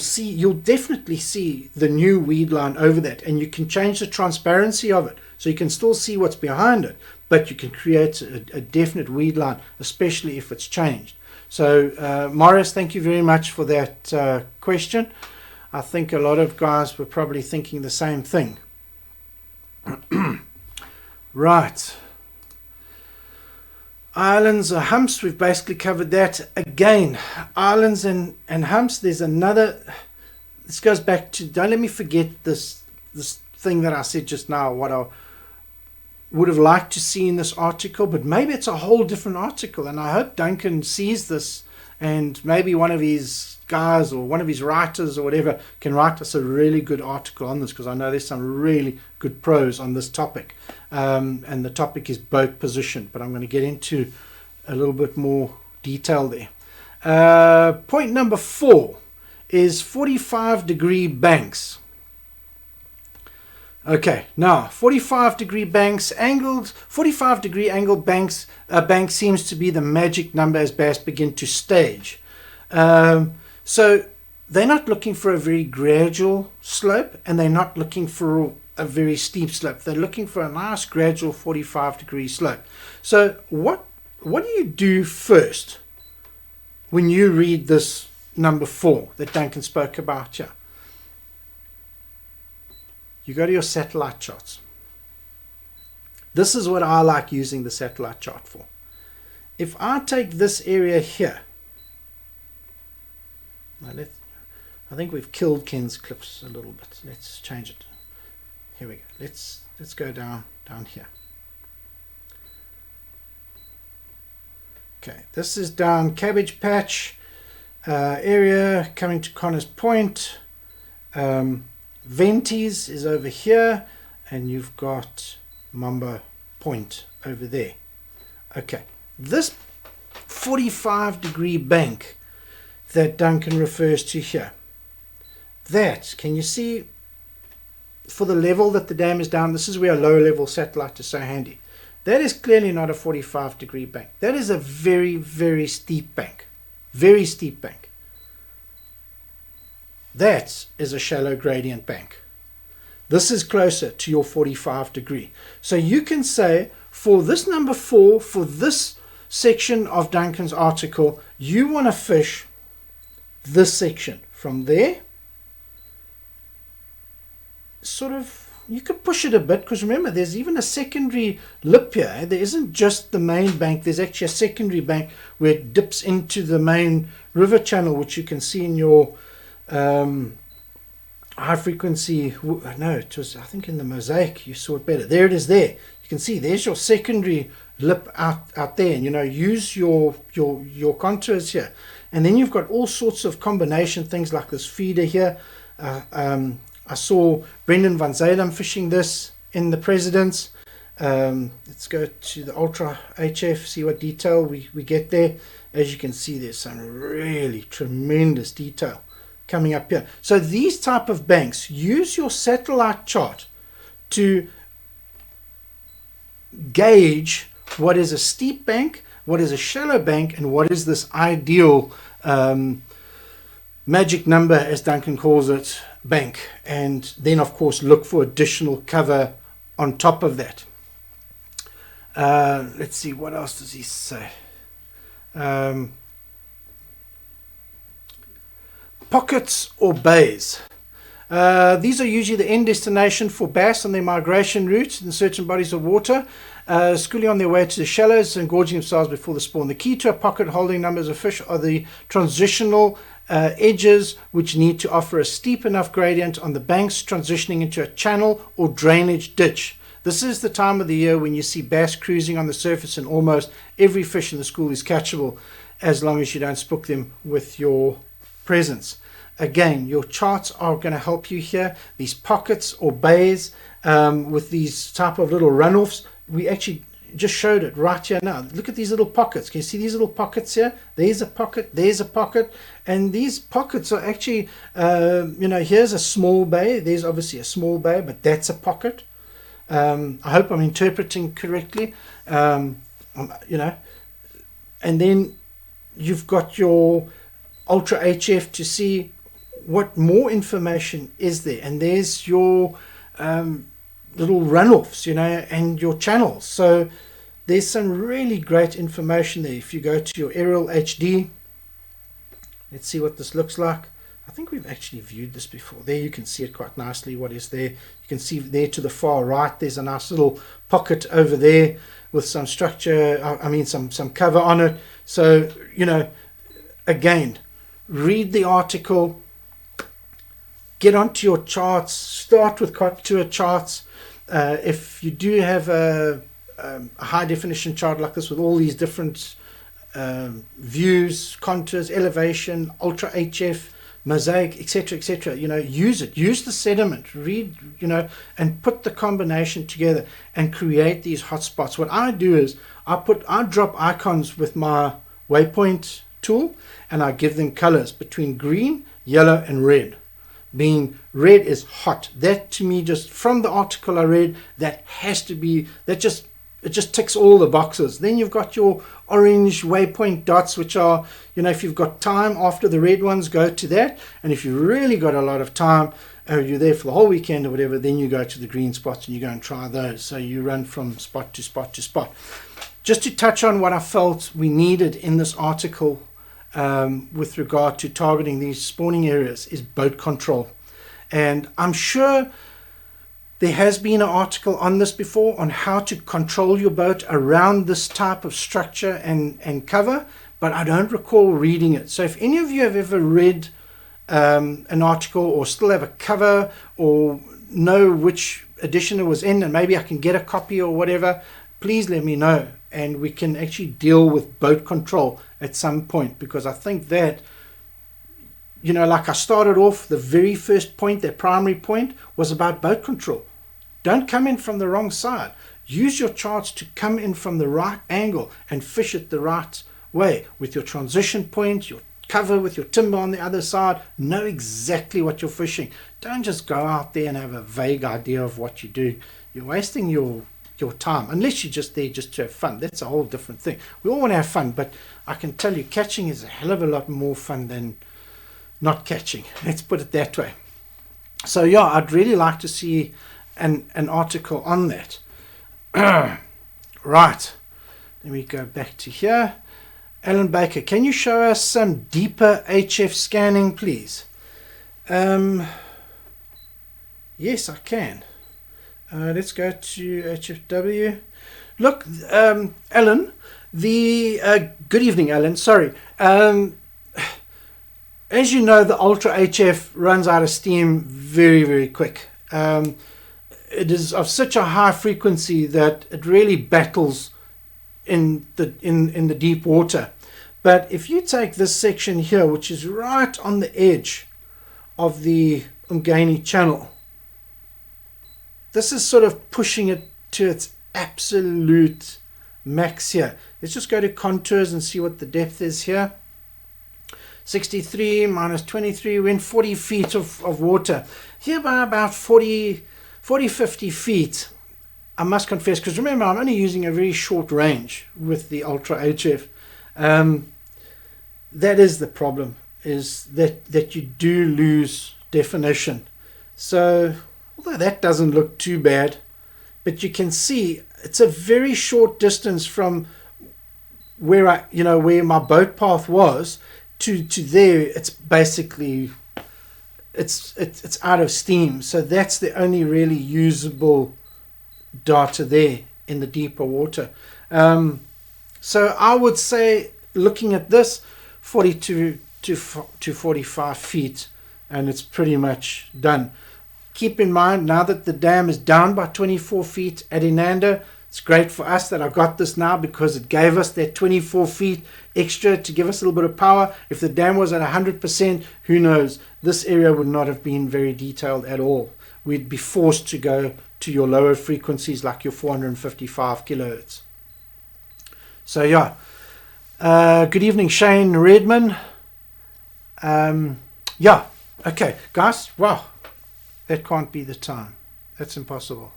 Speaker 1: definitely see the new weed line over that, and you can change the transparency of it so you can still see what's behind it, but you can create a definite weed line, especially if it's changed. So Marius, thank you very much for that question. I think a lot of guys were probably thinking the same thing. Right. Islands or humps, we've basically covered that. Again, islands and humps, there's another, this goes back to, don't let me forget this thing that I said just now, what I would have liked to see in this article, but maybe it's a whole different article, and I hope Duncan sees this, and maybe one of his guys or one of his writers or whatever can write us a really good article on this, because I know there's some really good prose on this topic. And the topic is boat position, but I'm going to get into a little bit more detail there. Point number 4 is 45-degree banks. Okay, now 45-degree banks, 45-degree angled banks. Bank seems to be the magic number as bass begin to stage. So they're not looking for a very gradual slope, and they're not looking for a very steep slope. They're looking for a nice gradual 45-degree slope. So what do you do first when you read this number 4 that Duncan spoke about here? You go to your satellite charts. This is what I like using the satellite chart for. If I take this area here, now I think we've killed Ken's clips a little bit. Let's change it. Here we go. Let's go down here. Okay, this is down Cabbage Patch area coming to Connors Point. Venties is over here, and you've got Mamba Point over there. Okay, this 45-degree bank that Duncan refers to here, that, can you see, for the level that the dam is down, this is where a low level satellite is so handy. That is clearly not a 45-degree bank. That is a very, very steep bank. Very steep bank. That is a shallow gradient bank. This is closer to your 45-degree. So you can say for this number 4, for this section of Duncan's article, you want to fish this section from there. Sort of, you could push it a bit, because remember, there's even a secondary lip here. There isn't just the main bank, there's actually a secondary bank where it dips into the main river channel, which you can see in your high frequency, no, it was, I think in the mosaic you saw it better. There it is there. You can see there's your secondary lip out there, and use your contours here. And then you've got all sorts of combination things like this feeder here. I saw Brendan van Zalem fishing this in the Presidents. Let's go to the Ultra HF, see what detail we get there. As you can see, there's some really tremendous detail coming up here. So these type of banks, use your satellite chart to gauge what is a steep bank, what is a shallow bank, and what is this ideal magic number, as Duncan calls it, bank. And then of course look for additional cover on top of that. Let's see, what else does he say? Pockets or bays. These are usually the end destination for bass on their migration route in certain bodies of water, schooling on their way to the shallows and gorging themselves before the spawn. The key to a pocket holding numbers of fish are the transitional edges, which need to offer a steep enough gradient on the banks, transitioning into a channel or drainage ditch. This is the time of the year when you see bass cruising on the surface, and almost every fish in the school is catchable, as long as you don't spook them with your presence. Again, your charts are going to help you here. These pockets or bays with these type of little runoffs, we actually just showed it right here now. Look at these little pockets. Can you see these little pockets here? There's a pocket, there's a pocket, and these pockets are actually, here's a small bay. There's obviously a small bay, but that's a pocket. I hope I'm interpreting correctly. And then you've got your Ultra HF to see what more information is there, and there's your little runoffs, and your channels. So there's some really great information there. If you go to your aerial HD, let's see what this looks like. I think we've actually viewed this before. There you can see it quite nicely, what is there. You can see there to the far right, there's a nice little pocket over there with some structure, some cover on it. So, again, read the article, get onto your charts, start with contour charts. If you do have a high definition chart like this with all these different views, contours, elevation, Ultra HF, mosaic, etc., use it. Use the sediment, read, and put the combination together and create these hotspots. What I do is I drop icons with my waypoint tool, and I give them colors between green, yellow, and red. Being red is hot. That to me, just from the article I read, that has to be, it just ticks all the boxes. Then you've got your orange waypoint dots, which are, if you've got time after the red ones, go to that. And if you really got a lot of time, or you're there for the whole weekend or whatever, then you go to the green spots and you go and try those. So you run from spot to spot to spot. Just to touch on what I felt we needed in this article with regard to targeting these spawning areas is boat control. And I'm sure there has been an article on this before on how to control your boat around this type of structure and cover, but I don't recall reading it. So if any of you have ever read an article or still have a cover or know which edition it was in, and maybe I can get a copy or whatever, please let me know, and we can actually deal with boat control at some point, because I think that, like I started off, the very first point, that primary point, was about boat control. Don't come in from the wrong side. Use your charts to come in from the right angle and fish it the right way with your transition point, your cover with your timber on the other side. Know exactly what you're fishing. Don't just go out there and have a vague idea of what you do. You're wasting your time, unless you're just there just to have fun. That's a whole different thing. We all want to have fun, but I can tell you catching is a hell of a lot more fun than not catching. Let's put it that way. So yeah, I'd really like to see an article on that. Right, let me go back to here. Alan Baker, can you show us some deeper HF scanning, please? Yes, I can. Let's go to HFW. Look, Alan, good evening, Alan, sorry. As you know, the Ultra HF runs out of steam very, very quick. It is of such a high frequency that it really battles in the deep water. But if you take this section here, which is right on the edge of the Umgeni channel, this is sort of pushing it to its absolute max here. Let's just go to contours and see what the depth is here. 63 minus 23, we're in 40 feet of water. Here by about 40, 50 feet, I must confess, because remember, I'm only using a very short range with the Ultra HF. That is the problem, is that you do lose definition. So although that doesn't look too bad, but you can see it's a very short distance from where where my boat path was to there. It's basically it's out of steam. So that's the only really usable data there in the deeper water. So I would say, looking at this, 42 to 45 feet, and it's pretty much done. Keep in mind, now that the dam is down by 24 feet at Inanda, it's great for us that I got this now, because it gave us that 24 feet extra to give us a little bit of power. If the dam was at 100%, who knows, this area would not have been very detailed at all. We'd be forced to go to your lower frequencies like your 455 kilohertz. So yeah, good evening, Shane Redman. Yeah, okay, guys, wow, that can't be the time. That's impossible.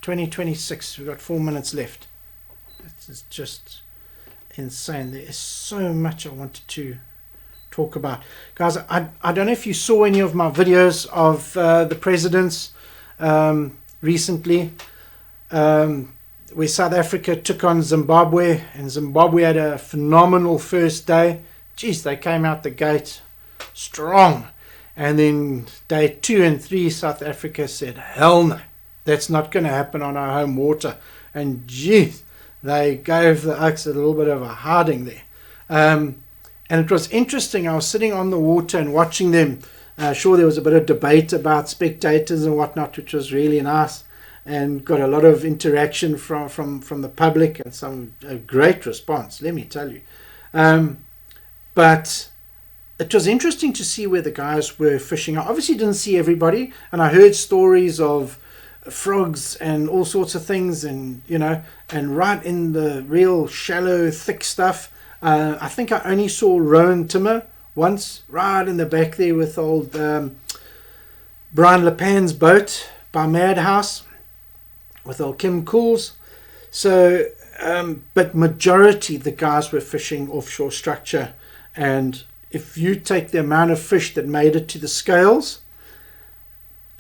Speaker 1: 2026, we've got 4 minutes left. That's just insane. There is so much I wanted to talk about. Guys, I don't know if you saw any of my videos of the presidents recently, where South Africa took on Zimbabwe, and Zimbabwe had a phenomenal first day. Geez, they came out the gate strong. And then day 2 and 3, South Africa said, hell no, that's not going to happen on our home water. And geez, they gave the Oaks a little bit of a harding there. And it was interesting. I was sitting on the water and watching them. Sure, there was a bit of debate about spectators and whatnot, which was really nice, and got a lot of interaction from the public, and a great response, let me tell you. But it was interesting to see where the guys were fishing. I obviously didn't see everybody, and I heard stories of frogs and all sorts of things, and and right in the real shallow, thick stuff. I think I only saw Rowan Timmer once, right in the back there with old Brian Lepan's boat by Madhouse with old Kim Cools. So, but majority the guys were fishing offshore structure, and if you take the amount of fish that made it to the scales,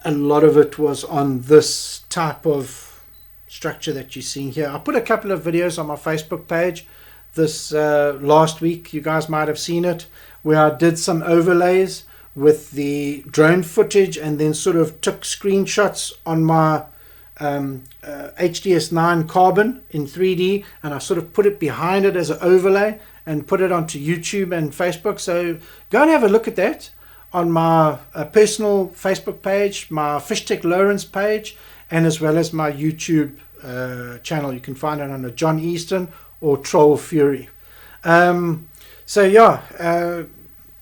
Speaker 1: a lot of it was on this type of structure that you're seeing here. I put a couple of videos on my Facebook page this last week. You guys might have seen it, where I did some overlays with the drone footage and then sort of took screenshots on my HDS9 carbon in 3D, and I sort of put it behind it as an overlay and put it onto YouTube and Facebook. So go and have a look at that on my personal Facebook page, my FishTec Lawrence page, and as well as my YouTube channel. You can find it under John Easton or Troll Fury. So yeah,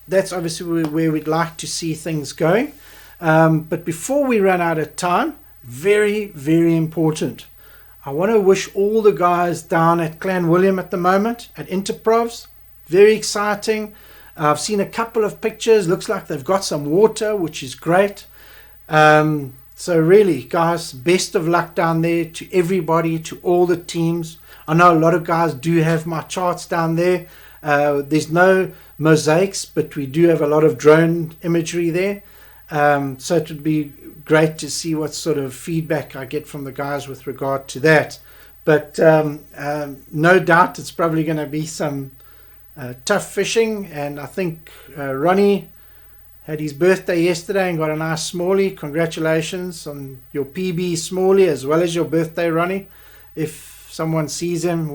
Speaker 1: that's obviously where we'd like to see things going. But before we run out of time, very, very important, I want to wish all the guys down at Clan William at the moment, at Interprovs, very exciting. I've seen a couple of pictures. Looks like they've got some water, which is great. So really, guys, best of luck down there to everybody, to all the teams. I know a lot of guys do have my charts down there. There's no mosaics, but we do have a lot of drone imagery there. So it would be great to see what sort of feedback I get from the guys with regard to that. But no doubt it's probably going to be some tough fishing. And I think Ronnie had his birthday yesterday and got a nice smallie. Congratulations on your PB smallie as well as your birthday, Ronnie. If someone sees him,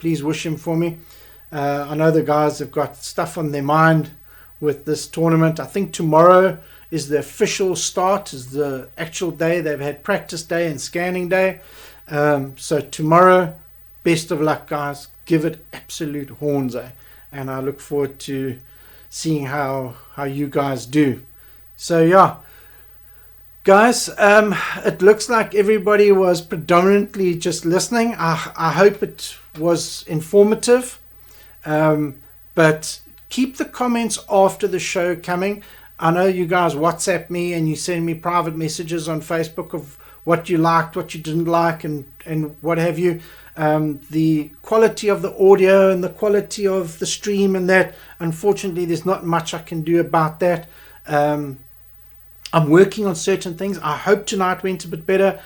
Speaker 1: please wish him for me. I know the guys have got stuff on their mind with this tournament. I think tomorrow is the official start, is the actual day. They've had practice day and scanning day. So tomorrow, best of luck, guys. Give it absolute horns, eh? And I look forward to seeing how you guys do. So yeah, guys, it looks like everybody was predominantly just listening. I hope it was informative. But keep the comments after the show coming. I know you guys WhatsApp me and you send me private messages on Facebook of what you liked, what you didn't like, and what have you. The quality of the audio and the quality of the stream and that, unfortunately, there's not much I can do about that. I'm working on certain things. I hope tonight went a bit better.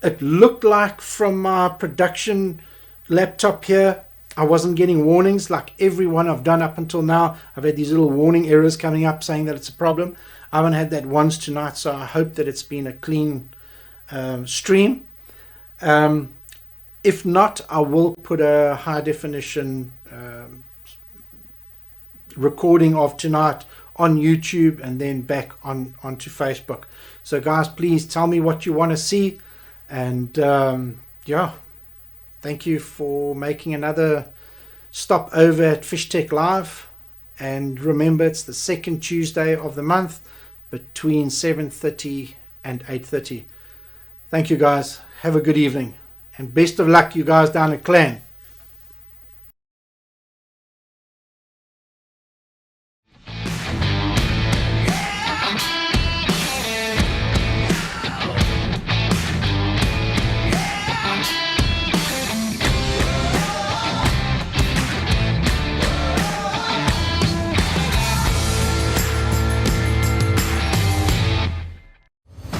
Speaker 1: It looked like from my production laptop here, I wasn't getting warnings like every one I've done up until now. I've had these little warning errors coming up saying that it's a problem. I haven't had that once tonight, so I hope that it's been a clean stream. If not, I will put a high definition recording of tonight on YouTube and then back onto Facebook. So guys, please tell me what you want to see, and yeah, thank you for making another stop over at FishTec Live. And remember, it's the second Tuesday of the month between 7:30 and 8:30. Thank you guys. Have a good evening. And best of luck, you guys down at Clan.